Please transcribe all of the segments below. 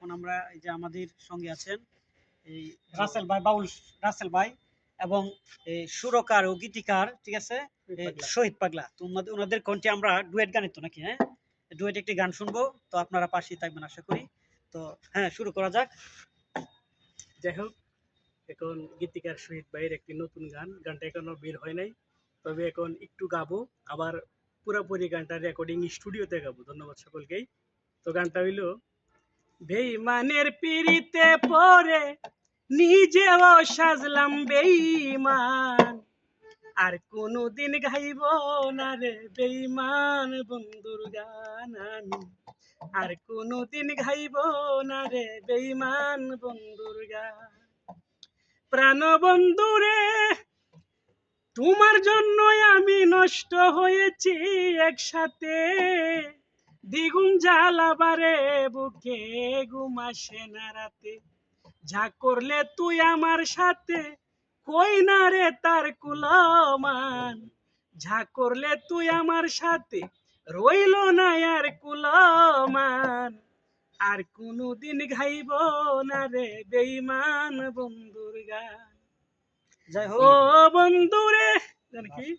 এখন আমরা এই যে আমাদের সঙ্গে আছেন এই রাসেল ভাই, বাউল রাসেল ভাই এবং সুরকার ও গীতিকার, ঠিক আছে, শহীদ পাগলা। তো ওনাদের কণ্ঠে আমরা ডুয়েট গান তো নাকি, হ্যাঁ, ডুয়েট একটি গান শুনবো। তো আপনারা পাশেই থাকবেন আশা করি। তো হ্যাঁ, শুরু করা যাক। যাই হোক, এখন গীতিকার শহীদ ভাইয়ের একটি নতুন গানটা এখনো বের হয় নাই, তবে এখন একটু গাবো, আবার পুরোপুরি গানটা রেকর্ডিং স্টুডিওতে গাবো। ধন্যবাদ সকলকেই। তো গানটা হইল, বেইমানের পিড়িতে পরে নিজেও সাজলাম বেইমান, আর কোনোদিন গাইব না রে বেইমান বন্ধুর গান আমি, আর কোনোদিন গাইব না রে বেইমান বন্ধুর গান। প্রাণ বন্ধুরে, তোমার জন্যই আমি নষ্ট হয়েছি একসাথে, দ্বিগুণ জ্বালাবারে বুকে ঘুম আসে না রাতে, যা করলে তুই আমার সাথে কই না রে তার কুলমান, যা করলে তুই আমার সাথে রইল না আর কুলমান, আর কোনোদিন গাইব না রে বেইমান বন্ধুর গান। যাই ও হোক, বন্ধুরে, জানি কি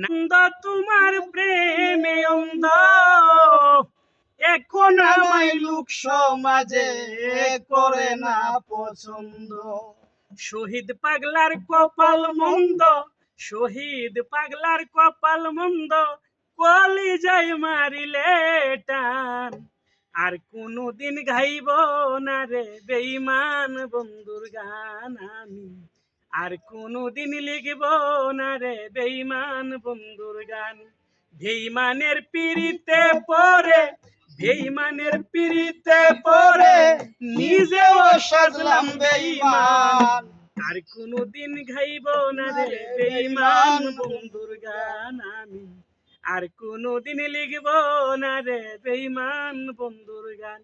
নন্দ তোমার প্রেমে অন্ধ, এখন আমায় লোক সমাজে করে না পছন্দ, শহীদ পাগলার কপাল মন্দ, শহীদ পাগলার কপাল মন্দ, কলি যাই মারিলে টান, আর কোনোদিন গাইব না রে বেইমান বন্ধুর গান আমি, আর কোনোদিন লিখব না রে বেইমান বন্ধুর গান। বেইমানের পিড়িতে পরে, বেইমানের পিড়িতে পরে নিজেও সাজলাম বেইমান, আর কোনোদিন গাইব না রে বেইমান বন্ধুর গান আমি, আর কোনোদিন লিখব না রে বেইমান বন্ধুর গান।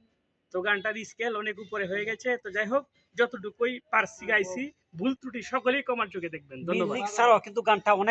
তো গানটার স্কেল অনেক উপরে হয়ে গেছে। তো যাই হোক, যতটুকুই পারছি গাইছি, ভুল ত্রুটি সকলেই কমার চোখে দেখবেন। ধন্যবাদ। মিউজিক ছাড়াও কিন্তু গানটা অনেক